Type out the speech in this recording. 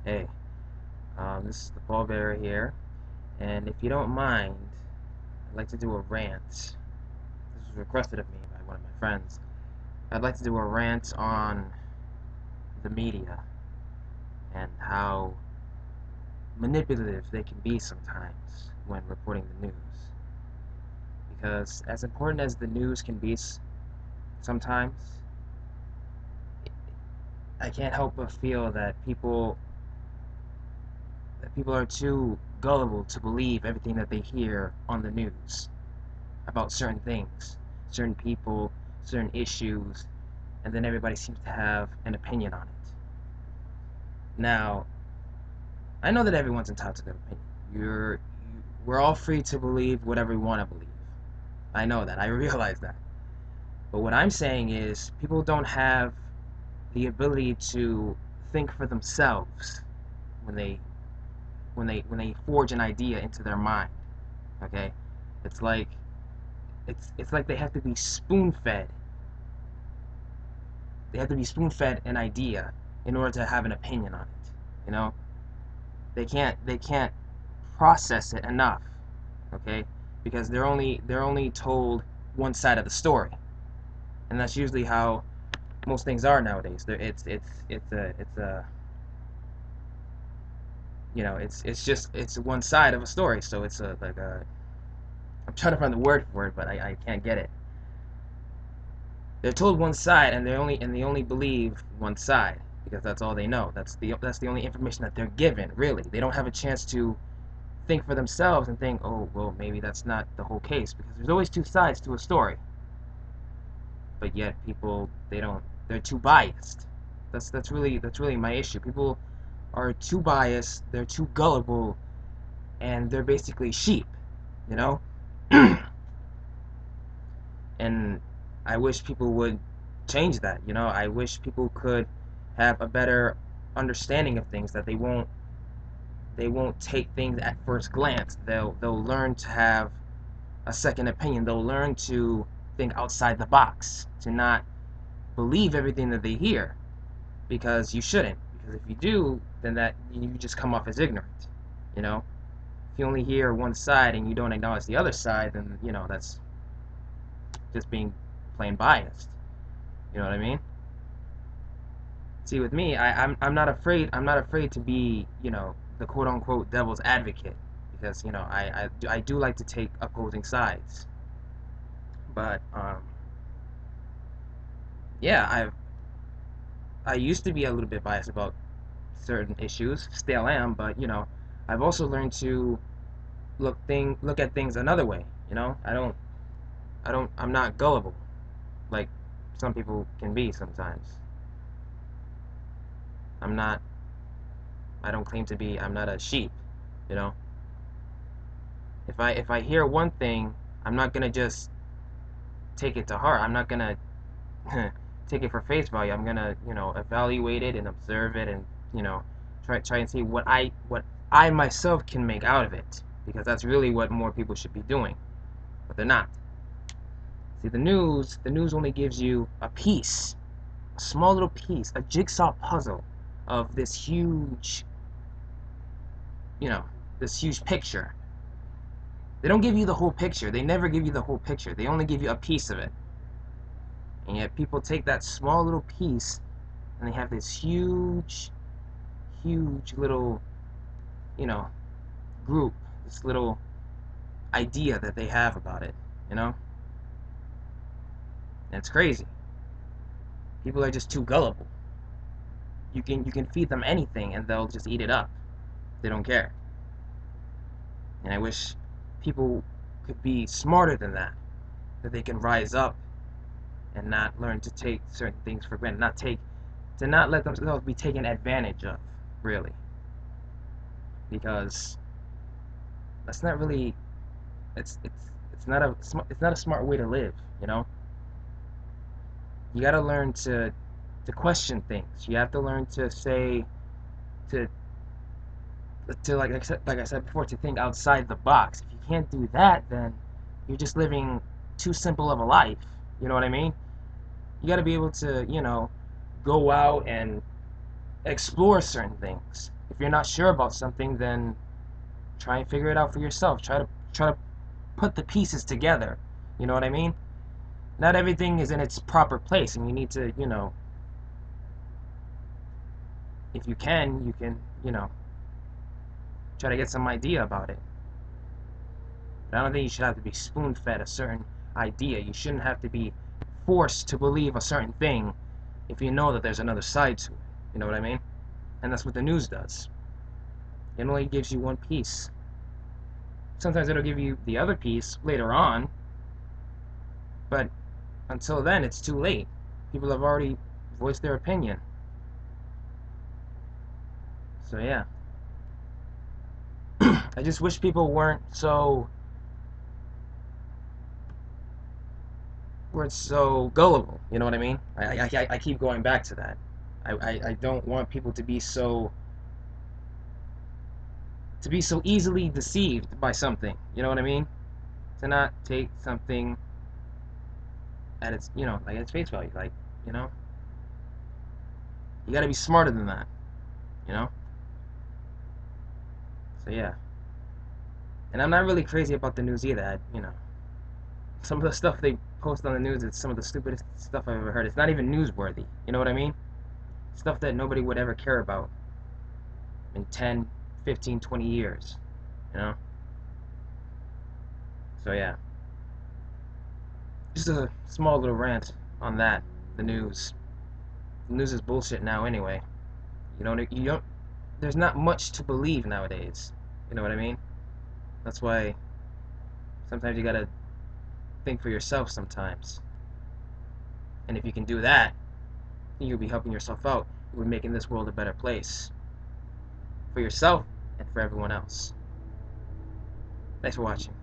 Hey, this is the pallbearer here, and if you don't mind, I'd like to do a rant. This was requested of me by one of my friends. I'd like to do a rant on the media and how manipulative they can be sometimes when reporting the news. Because as important as the news can be sometimes, I can't help but feel that people are too gullible to believe everything that they hear on the news about certain things, certain people, certain issues, and then everybody seems to have an opinion on it. Now, I know that everyone's entitled to their opinion. We're all free to believe whatever we want to believe. I know that. I realize that. But what I'm saying is, people don't have the ability to think for themselves when they forge an idea into their mind. Okay, it's like it's like they have to be spoon-fed. They have to be spoon-fed an idea in order to have an opinion on it. You know, they can't process it enough. Okay, because they're only told one side of the story, and that's usually how most things are nowadays. It's a it's one side of a story. So it's a like a I'm trying to find the word for it, but I can't get it. They're told one side, and they only believe one side because that's all they know. That's the only information that they're given. Really, they don't have a chance to think for themselves and think, oh well, maybe that's not the whole case, because there's always two sides to a story. But yet people, they're too biased. That's really my issue. People are too biased. They're too gullible, and they're basically sheep. You know. And I wish people would change that. I wish people could have a better understanding of things, that they won't take things at first glance. They'll learn to have a second opinion. They'll learn to think outside the box, to not believe everything that they hear, because you shouldn't. Because if you do, then that you just come off as ignorant. You know, if you only hear one side and you don't acknowledge the other side, then that's just being plain biased. You know what I mean? See, with me, I'm not afraid. I'm not afraid to be, the quote unquote devil's advocate, because I do like to take opposing sides. But yeah, I used to be a little bit biased about certain issues. Still am, but I've also learned to look at things another way. I'm not gullible like some people can be sometimes. I'm not. I don't claim to be. I'm not a sheep. You know. If I hear one thing, I'm not gonna just take it to heart. I'm not gonna take it for face value. I'm gonna evaluate it and observe it, and you know try and see what I myself can make out of it, because that's really what more people should be doing, but they're not. See, the news only gives you a piece, a small little piece, a jigsaw puzzle of you know, this huge picture. They don't give you the whole picture. They never give you the whole picture. They only give you a piece of it. And yet people take that small little piece and they have this huge little, you know, group, this little idea that they have about it, you know? And it's crazy. People are just too gullible. You can feed them anything and they'll just eat it up. They don't care. And I wish people could be smarter than that, that they can rise up and not learn to take certain things for granted, not let themselves be taken advantage of, really, because that's not really it's not a smart way to live. You got to learn to question things. You have to learn to say to like I said before, to think outside the box. If you can't do that, then you're just living too simple of a life. You know what I mean? You got to be able to go out and explore certain things. If you're not sure about something, then try and figure it out for yourself. Try to put the pieces together. You know what I mean? Not everything is in its proper place, and you need to, if you can, try to get some idea about it. But I don't think you should have to be spoon-fed a certain idea. You shouldn't have to be forced to believe a certain thing if you know that there's another side to it. You know what I mean? And that's what the news does. It only gives you one piece. Sometimes it'll give you the other piece later on, but until then, it's too late. People have already voiced their opinion. So yeah. I just wish people weren't so gullible. You know what I mean? I keep going back to that. I don't want people to be so easily deceived by something. You know what I mean? To not take something at its like its face value. Like, you know, you got to be smarter than that. You know? So yeah. And I'm not really crazy about the news either. Some of the stuff they post on the news is some of the stupidest stuff I've ever heard. It's not even newsworthy. You know what I mean? Stuff that nobody would ever care about in 10, 15, 20 years. You know? So yeah. Just a small little rant on that. The news. The news is bullshit now anyway. You don't there's not much to believe nowadays. You know what I mean? That's why sometimes you gotta think for yourself sometimes. And if you can do that, you'll be helping yourself out. You'll be making this world a better place. For yourself and for everyone else. Thanks for watching.